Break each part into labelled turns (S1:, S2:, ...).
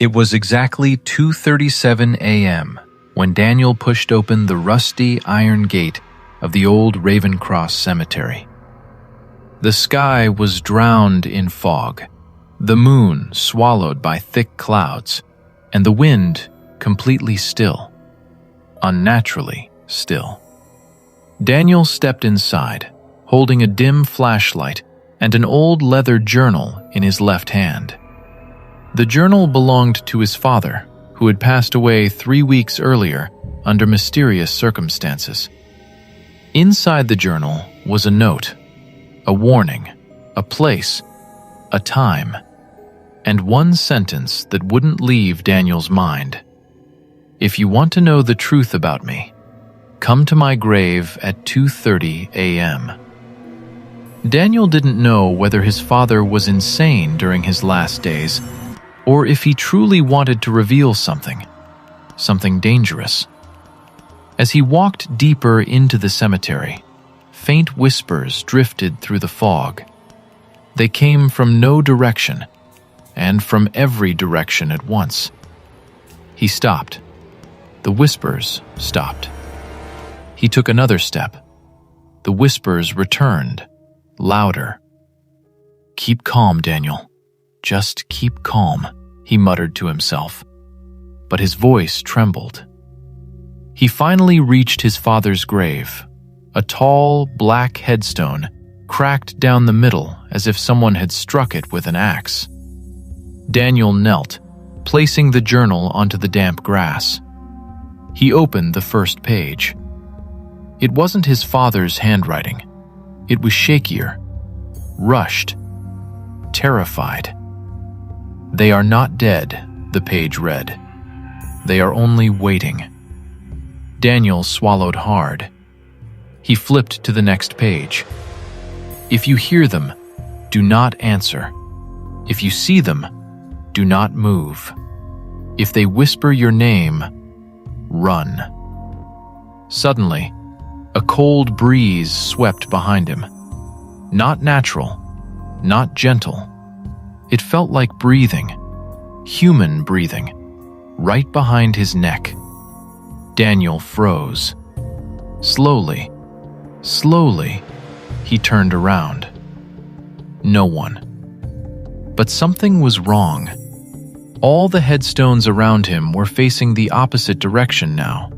S1: It was exactly 2:37 a.m. when Daniel pushed open the rusty iron gate of the old Ravencross Cemetery. The sky was drowned in fog, the moon swallowed by thick clouds, and the wind completely still, unnaturally still. Daniel stepped inside, holding a dim flashlight and an old leather journal in his left hand. The journal belonged to his father, who had passed away 3 weeks earlier under mysterious circumstances. Inside the journal was a note, a warning, a place, a time, and one sentence that wouldn't leave Daniel's mind. "If you want to know the truth about me, come to my grave at 2:30 a.m. Daniel didn't know whether his father was insane during his last days, or if he truly wanted to reveal something dangerous. As he walked deeper into the cemetery, faint whispers drifted through the fog. They came from no direction, and from every direction at once. He stopped. The whispers stopped. He took another step. The whispers returned, louder. "Keep calm, Daniel. Just keep calm," he muttered to himself. But his voice trembled. He finally reached his father's grave, a tall, black headstone cracked down the middle as if someone had struck it with an axe. Daniel knelt, placing the journal onto the damp grass. He opened the first page. It wasn't his father's handwriting. It was shakier, rushed, terrified. "They are not dead," the page read. "They are only waiting." Daniel swallowed hard. He flipped to the next page. "If you hear them, do not answer. If you see them, do not move. If they whisper your name, run." Suddenly, a cold breeze swept behind him. Not natural, not gentle. It felt like breathing, human breathing, right behind his neck. Daniel froze. Slowly, he turned around. No one. But something was wrong. All the headstones around him were facing the opposite direction now,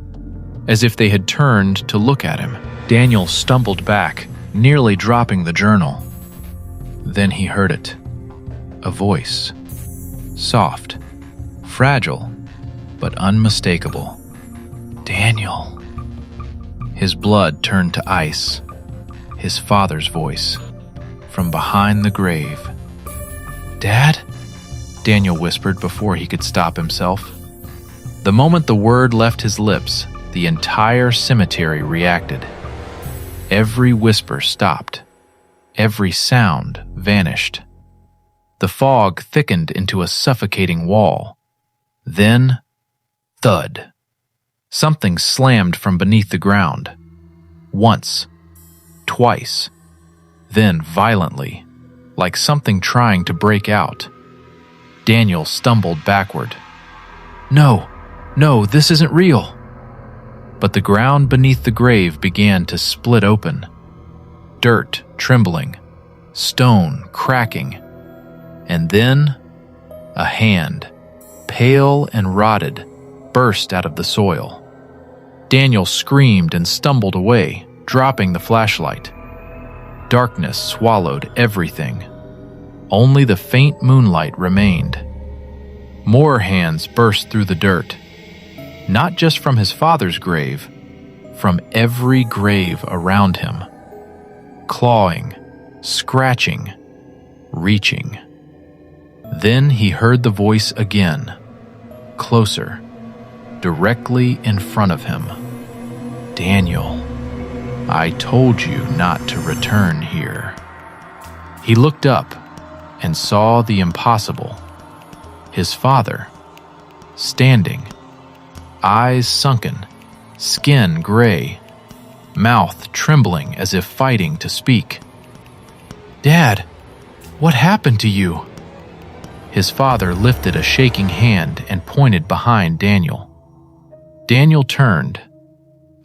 S1: as if they had turned to look at him. Daniel stumbled back, nearly dropping the journal. Then he heard it. A voice. Soft, fragile, but unmistakable. "Daniel." His blood turned to ice. His father's voice, from behind the grave. "Dad?" Daniel whispered before he could stop himself. The moment the word left his lips, the entire cemetery reacted. Every whisper stopped. Every sound vanished. The fog thickened into a suffocating wall. Then, thud. Something slammed from beneath the ground. Once, twice, then violently, like something trying to break out. Daniel stumbled backward. No, this isn't real." But the ground beneath the grave began to split open. Dirt trembling, stone cracking, and then a hand, pale and rotted, burst out of the soil. Daniel screamed and stumbled away, dropping the flashlight. Darkness swallowed everything. Only the faint moonlight remained. More hands burst through the dirt, not just from his father's grave, from every grave around him. Clawing, scratching, reaching. Then he heard the voice again, closer, directly in front of him. "Daniel, I told you not to return here." He looked up and saw the impossible. His father, standing, eyes sunken, skin gray, mouth trembling as if fighting to speak. "Dad, what happened to you?" His father lifted a shaking hand and pointed behind Daniel. Daniel turned.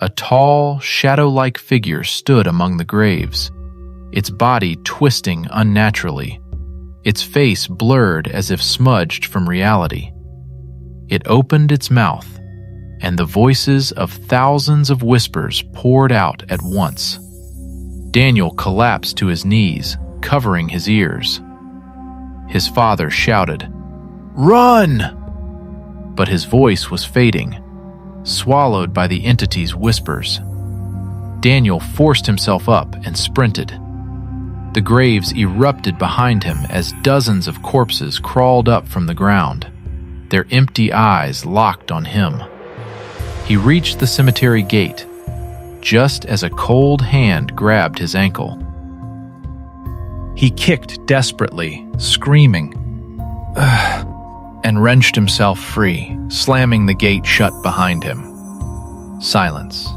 S1: A tall, shadow-like figure stood among the graves, its body twisting unnaturally, its face blurred as if smudged from reality. It opened its mouth, and the voices of thousands of whispers poured out at once. Daniel collapsed to his knees, covering his ears. His father shouted, "Run!" But his voice was fading, swallowed by the entity's whispers. Daniel forced himself up and sprinted. The graves erupted behind him as dozens of corpses crawled up from the ground, their empty eyes locked on him. He reached the cemetery gate, just as a cold hand grabbed his ankle. He kicked desperately, screaming, "Ugh," and wrenched himself free, slamming the gate shut behind him. Silence.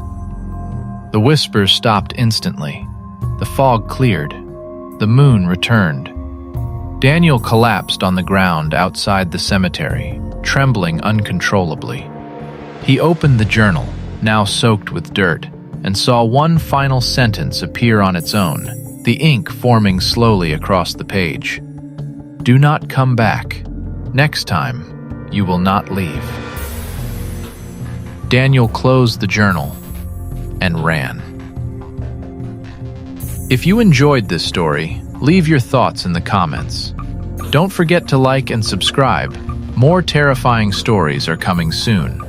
S1: The whispers stopped instantly. The fog cleared. The moon returned. Daniel collapsed on the ground outside the cemetery, trembling uncontrollably. He opened the journal, now soaked with dirt, and saw one final sentence appear on its own, the ink forming slowly across the page. "Do not come back. Next time, you will not leave." Daniel closed the journal and ran. If you enjoyed this story, leave your thoughts in the comments. Don't forget to like and subscribe. More terrifying stories are coming soon.